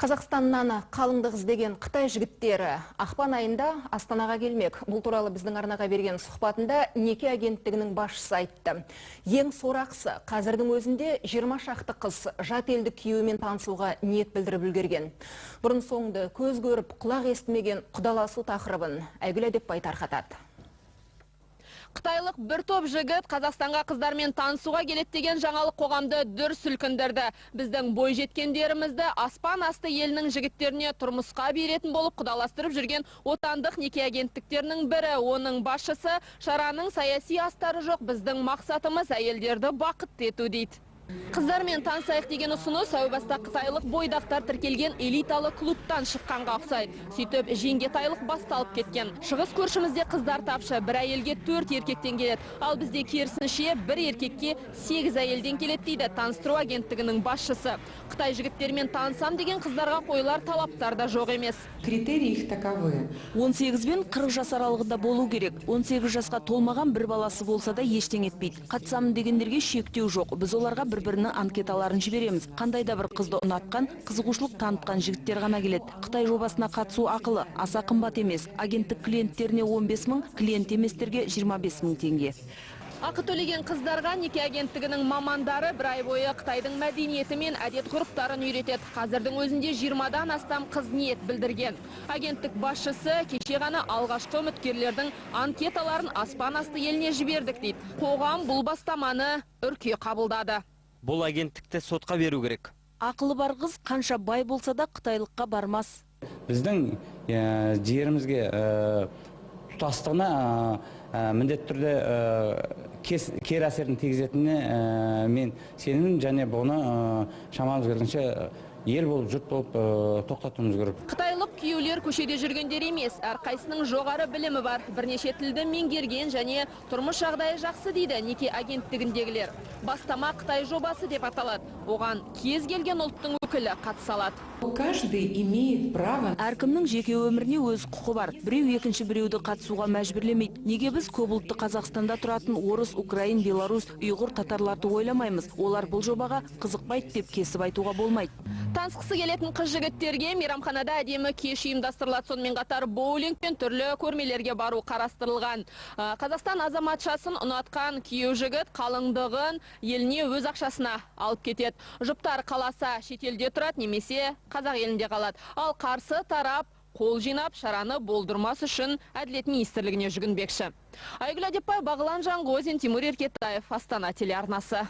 Қазақстаннан қалыңдық іздеген Қытай жігіттері ақпан айында Астанаға келмек. Бұл туралы біздің арнаға берген сұхбатында неке агенттігінің басшысы айтты. Ең сорақысы, қазірдің өзінде 20 шақты қыз жат елді күйеуімен танысуға ниет білдіріп үлгерген. Бұрын соңды көз көріп, құлақ естімеген құдаласу тақырыбын Айгүл Әдепбай тарқатады. Қытайлық бір топ жігіт Қазақстанға қыздармен танысуға келеді деген жаңалық қоғамды дүр сілкіндірді. Біздің бой жеткендерімізді аспан асты елінің жігіттеріне тұрмысқа беретін болып құдаластырып жүрген отандық неке агенттіктерінің бірі. Оның басшысы шараның саяси астары жоқ, біздің мақсатымыз әйелдерді бақытты ету дейді. Қыздармен танысайық деген ұсыныс әу баста қытайлық бойдақтар тіркелген элиталы клубтан шыққанға ұқсайды. Сөйтіп жеңгетайлық басталып кеткен. Шығыс көршімізде қыздар тапшы, бір әйелге 4 еркектен келеді. Ал бізде керісінше бір еркекке 8 әйелден келеді дейді таныстыру агенттігінің басшысы. Қытай жігіттерімен танысам деген қыздарға қойылар талаптар да жоқ емес. Критерии их таковы. 18 бен 40 жас аралығында болу керек. 18 жасқа толмаған бір баласы болса да ештеңе етпейді. Қатысамын дегендерге шектеу жоқ. Біз оларға бір-бірінің анкеталарын жібереміз. Қандай да бір қызды ұнатқан, қызығушылық танытқан жігіттер ғана келеді. Қытай жобасына қатысу ақылы, аса қымбат емес. Агенттік клиенттеріне 15 мың, клиент еместерге 25 мың теңге. Ақы төлеген қыздарға неке агенттігінің мамандары бір ай бойы Қытайдың мәдениеті мен әдет-ғұрыптарын үйретеді. Қазірдің өзінде 20-дан астам қыз ниет білдірген. Агенттік басшысы кеше ғана алғашқы үміткерлердің анкеталарын аспан асты еліне жібердік дейді. Қоғам бұл бастаманы үрке қабылдады. Бұл агенттікті сотқа беру керек. Ақылы бар қыз қанша бай болса да қытайлыққа бармас. Біздің жерімізге тұтастығына міндетті түрде кері әсерін тигізетініне мен сенімін, және бұны шамамыз келгенше ел болып, жұрт болып тоқтатуымыз керек. Қытайлық күйеулер көшеде жүргендер емес, әрқайсының жоғары білімі бар, бірнеше тілді меңгерген және тұрмыс жағдайы жақсы дейді неке агенттігіндегілер. Бастама Қытай жобасы деп аталады. Оған кез келген ұлттың өкілі қатыса алады. Каждый имеет право. Әркімнің жеке өміріне өз құқы бар. Біреу екінші біреуді қатысуға мәжбүрлемейді. Неге біз көп ұлтты Қазақстанда тұратын орыс, украин, белорус, ұйғыр, татарларды ойламаймыз? Олар бұл жобаға қызықпайды деп кесіп айтуға болмайды. Танысқысы келетін қыз жігіттерге мейрамханада әдемі кеш ұйымдастырылады. Сонымен қатар боулинг пен түрлі көрмелерге бару қарастырылған. Қазақстан азаматшасын ұнатқан күйеу жігіт қалыңдығын еліне өз ақшасына алып кетеді. Жұптар қаласа шетелде тұрады, немесе қазақ елінде қалады. Ал қарсы тарап қол жинап шараны болдырмас үшін Әділет министрлігіне жүгінбекші. Айгүл Әдепбай, Бағлан Жанғозин, Тимур Еркетаев, Астана телеарнасы.